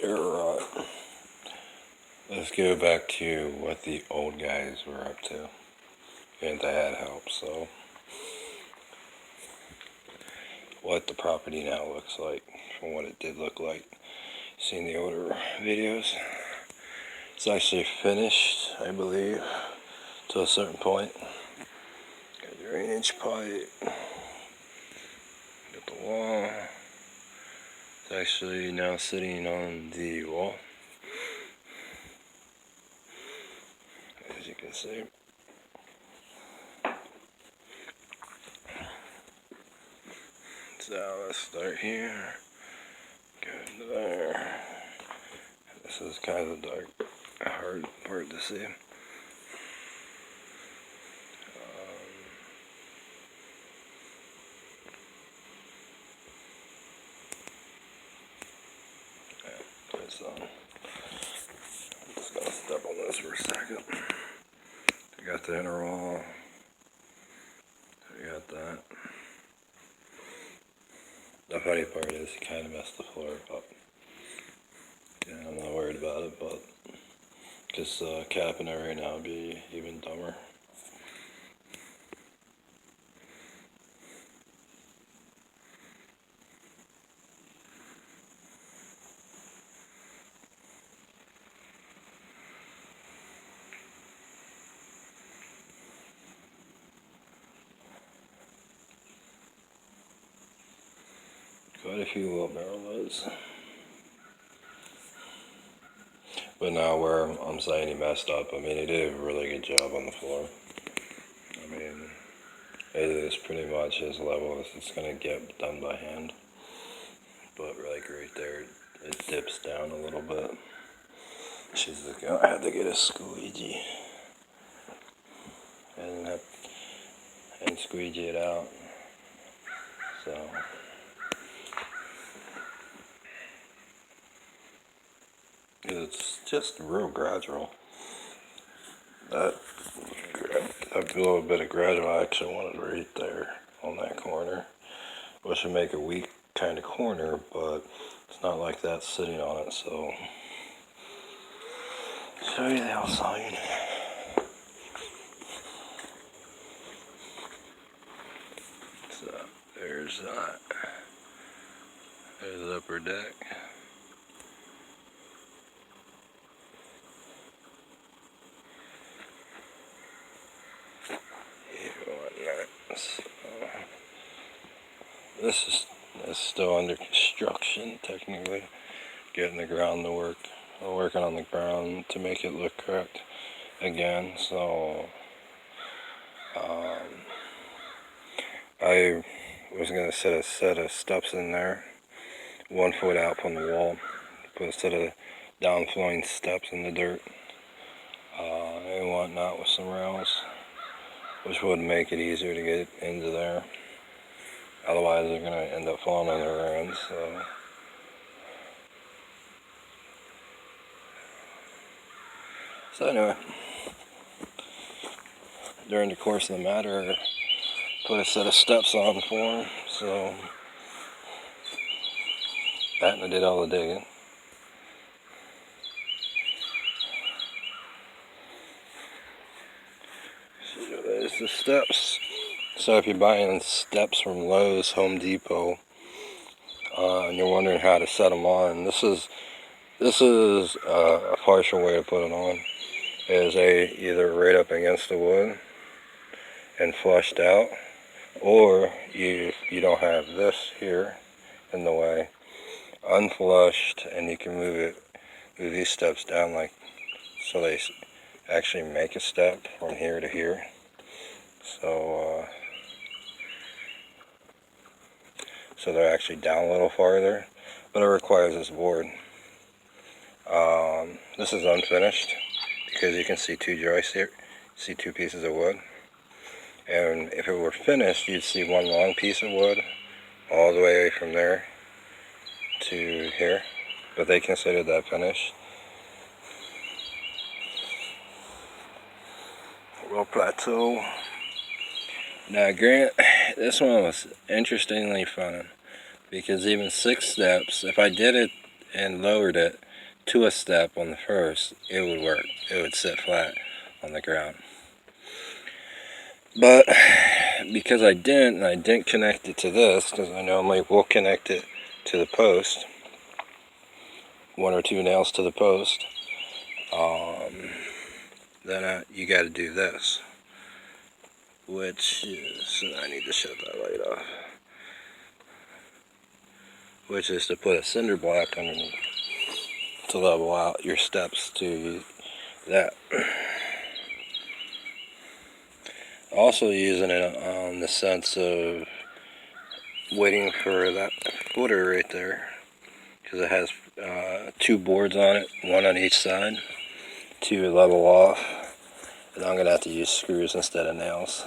Alright, let's go back to what the old guys were up to, and they had help. So what the property now looks like from what it did look like. Seen the older videos. It's actually finished, I believe, to a certain point. Got the drainage pipe, got the wall. It's actually now sitting on the wall, as you can see. So let's start here, go into there. This is kind of the hard part to see. So I'm just gonna step on this for a second. We got the inner wall. We got that. The funny part is you kind of messed the floor up. Yeah, I'm not worried about it, but just capping it right now would be even dumber. Quite a few wheelbarrow loads. But now where I'm saying he messed up, I mean, he did a really good job on the floor. I mean, it is pretty much his level as it's going to get done by hand. But like right there, it dips down a little bit. I had to get a squeegee and squeegee it out. So it's just real gradual. That little bit of gradual action wanted right there on that corner, which would make a weak kind of corner, but it's not like that sitting on it. So show you the outside. So there's that. There's the upper deck. So, this is still under construction, technically. Getting the ground to work. Working on the ground to make it look correct again. So I was going to set a set of steps in there, 1 foot out from the wall, put a set of downflowing steps in the dirt and whatnot with some rails, which would make it easier to get into there. Otherwise they're going to end up falling on their ends. So anyway, during the course of the matter, put a set of steps on for him. So that, and I did all the digging. So there's the steps. So if you're buying steps from Lowe's, Home Depot, and you're wondering how to set them on, this is a partial way to put it on. Is either right up against the wood and flushed out, or you don't have this here in the way, unflushed, and you can move these steps down like so they actually make a step from here to here. So so they're actually down a little farther, but it requires this board. This is unfinished because you can see two joists here, see two pieces of wood. And if it were finished, you'd see one long piece of wood all the way from there to here, but they considered that finished. Real plateau. Now, Grant, this one was interestingly fun because even 6 steps, if I did it and lowered it, to a step on the first, it would work. It would sit flat on the ground. But because I didn't connect it to this, because I normally will connect it to the post, 1 or 2 nails to the post, then you got to do this, which is, I need to shut that light off, which is to put a cinder block underneath to level out your steps to that. Also using it on the sense of waiting for that footer right there, because it has 2 boards on it, 1 on each side, to level off. And I'm going to have to use screws instead of nails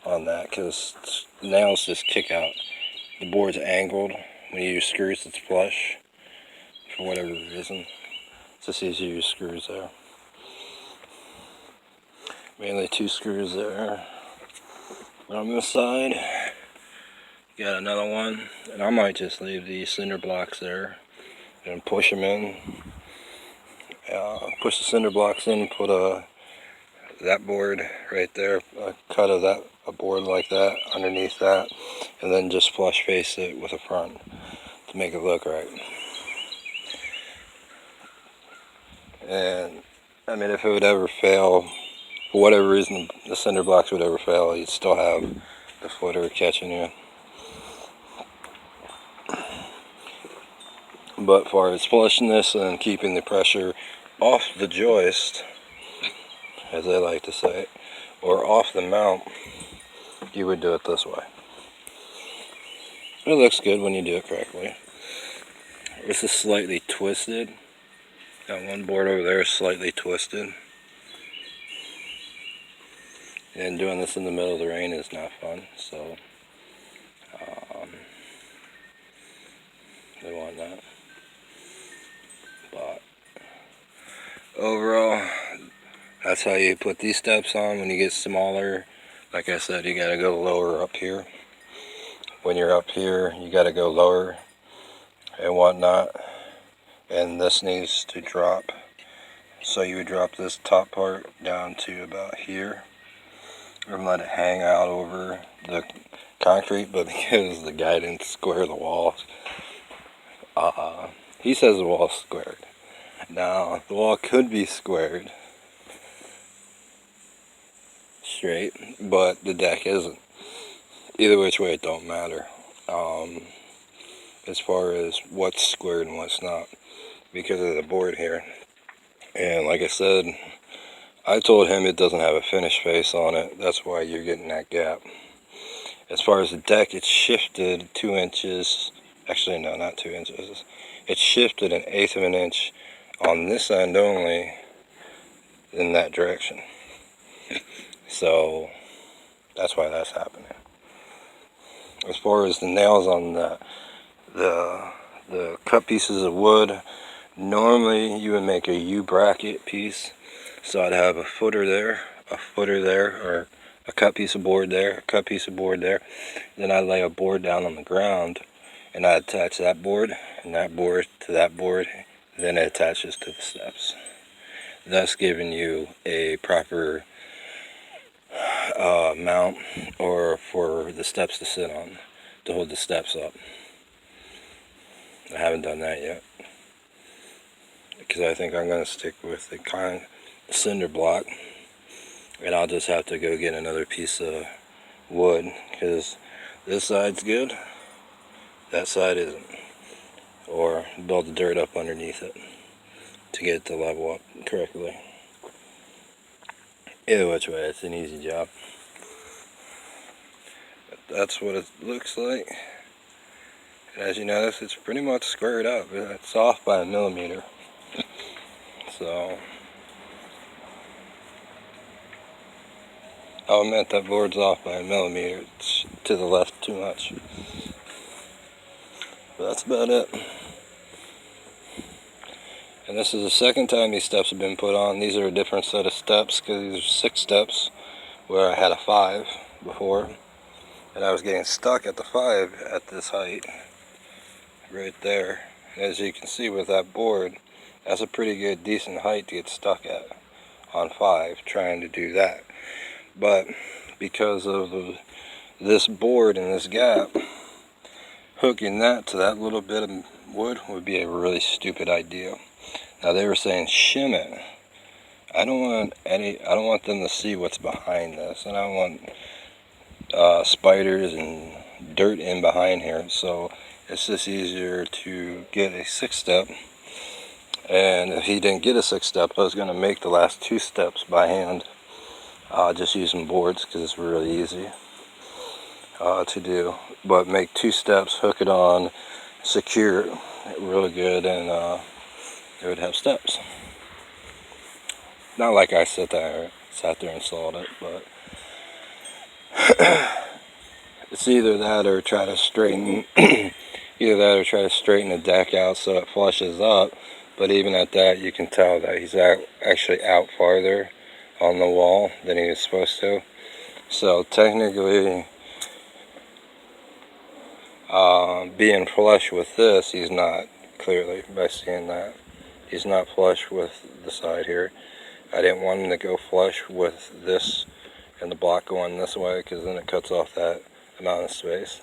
on that, because nails just kick out. The board's angled. When you use screws, it's flush for whatever reason. It's just easy to use screws there. Mainly 2 screws there. On this side, you got another one, and I might just leave these cinder blocks there and push them in. Push the cinder blocks in, put that board right there, a cut of a board like that underneath that, and then just flush face it with a front to make it look right. And I mean, if it would ever fail, for whatever reason the cinder blocks would ever fail, you'd still have the footer catching you. But for its flushness and keeping the pressure off the joist, as I like to say, or off the mount, you would do it this way. It looks good when you do it correctly. This is slightly twisted. That one board over there is slightly twisted. And doing this in the middle of the rain is not fun, so we want that. But overall, that's how you put these steps on. When you get smaller, like I said, you gotta go lower up here. When you're up here, you gotta go lower and whatnot. And this needs to drop. So you would drop this top part down to about here, and let it hang out over the concrete. But because the guy didn't square the walls, he says the wall's squared. Now, the wall could be squared straight, but the deck isn't. Either which way, it don't matter. As far as what's squared and what's not, because of the board here. And like I said, I told him it doesn't have a finish face on it. That's why you're getting that gap. As far as the deck, it's shifted 2 inches. Actually, no, not 2 inches. It's shifted 1/8 of an inch on this end only in that direction. So that's why that's happening. As far as the nails on the cut pieces of wood, normally you would make a U-bracket piece. So I'd have a footer there, or a cut piece of board there, a cut piece of board there. Then I'd lay a board down on the ground, and I'd attach that board and that board to that board. Then it attaches to the steps, thus giving you a proper mount, or for the steps to sit on, to hold the steps up. I haven't done that yet, because I think I'm going to stick with the cinder block, and I'll just have to go get another piece of wood, because this side's good, that side isn't, or build the dirt up underneath it to get it to level up correctly. Either which way, it's an easy job. But that's what it looks like. And as you notice, it's pretty much squared up. It's off by 1 millimeter. So I'll admit that board's off by 1 millimeter. It's to the left too much. But that's about it. And this is the second time these steps have been put on. These are a different set of steps, because these are 6 steps where I had a 5 before. And I was getting stuck at the 5 at this height right there. And as you can see with that board, That's a pretty good, decent height to get stuck at on 5 trying to do that. But because of this board and this gap, hooking that to that little bit of wood would be a really stupid idea. Now they were saying shim it. I don't want them to see what's behind this, and I don't want spiders and dirt in behind here, so it's just easier to get a 6-step. And if he didn't get a 6-step, I was going to make the last 2 steps by hand, just using boards because it's really easy to do. But make 2 steps, hook it on, secure it really good, and it would have steps. Not like I sat there and sawed it, but it's either that or try to straighten the deck out so it flushes up. But even at that, you can tell that he's actually out farther on the wall than he was supposed to. So technically, being flush with this, he's not, clearly, by seeing that. He's not flush with the side here. I didn't want him to go flush with this and the block going this way, because then it cuts off that amount of space.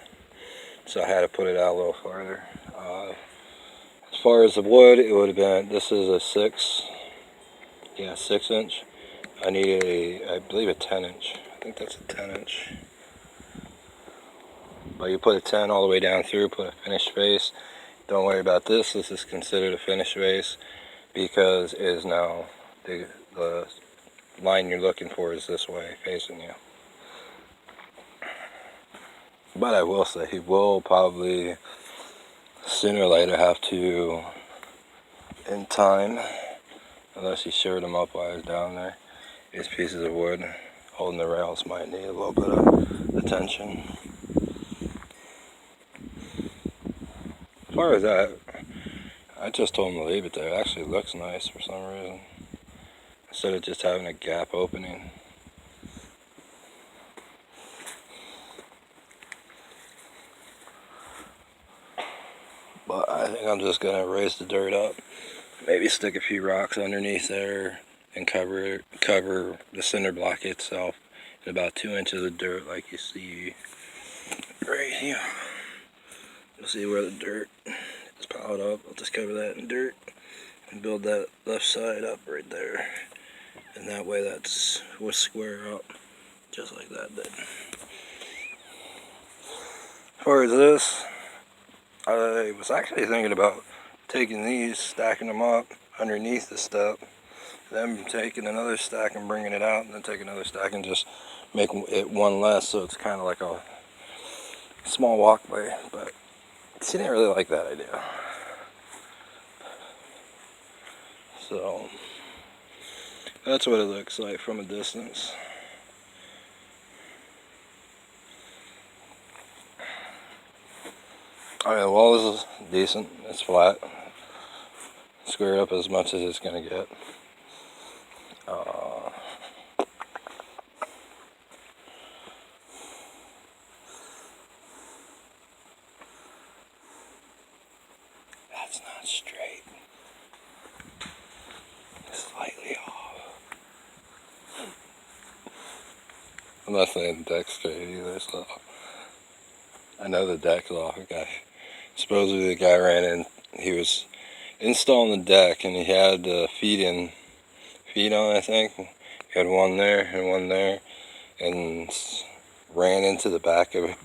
So I had to put it out a little farther. As far as the wood, it would have been, this is a 6 inch. I needed I believe a 10 inch. I think that's a 10 inch. But you put a 10 all the way down through, put a finished face. Don't worry about this. This is considered a finished face because it is now the line you're looking for is this way, facing you. But I will say, he will probably sooner or later have to, in time, unless he shored them up while I was down there, these pieces of wood holding the rails might need a little bit of attention. As far as that, I just told him to leave it there. It actually looks nice for some reason, instead of just having a gap opening. But I think I'm just going to raise the dirt up, maybe stick a few rocks underneath there, and cover the cinder block itself in about 2 inches of dirt, like you see right here. You'll see where the dirt is piled up. I'll just cover that in dirt and build that left side up right there, and that way that's will square up just like that did. As far as this, I was actually thinking about taking these, stacking them up underneath the step, then taking another stack and bringing it out, and then take another stack and just make it one less, so it's kind of like a small walkway. But she didn't really like that idea. So that's what it looks like from a distance. Alright, the wall is decent. It's flat. Square up as much as it's going to get. That's not straight. Slightly off. I'm not saying the deck's straight either, so I know the deck's off. Supposedly the guy ran in, he was installing the deck, and he had feet on, I think. He had one there and one there, and ran into the back of it,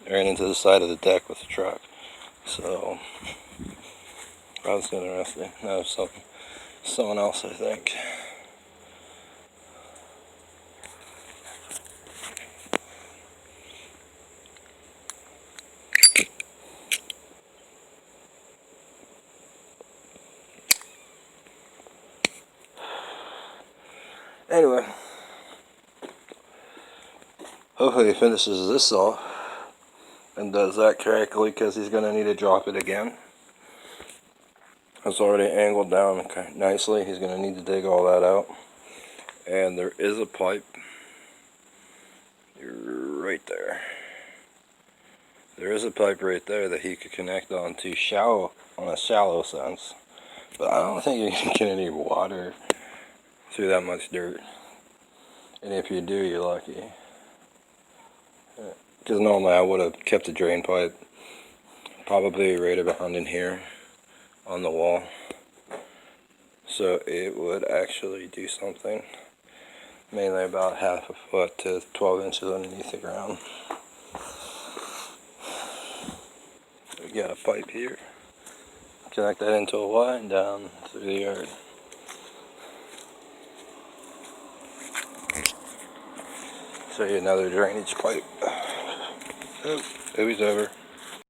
ran into the side of the deck with the truck. So that was interesting. That was someone else, I think. Anyway, hopefully he finishes this off and does that correctly, because he's going to need to drop it again. It's already angled down nicely. He's going to need to dig all that out. And there is a pipe right there. There is a pipe right there that he could connect on a shallow sense. But I don't think you can get any water through that much dirt. And if you do, you're lucky. Because normally I would have kept the drain pipe probably right around in here on the wall. So it would actually do something. Mainly about half a foot to 12 inches underneath the ground. We got a pipe here. Connect that into a line down through the yard. Show you another drainage pipe. Oh, it was over.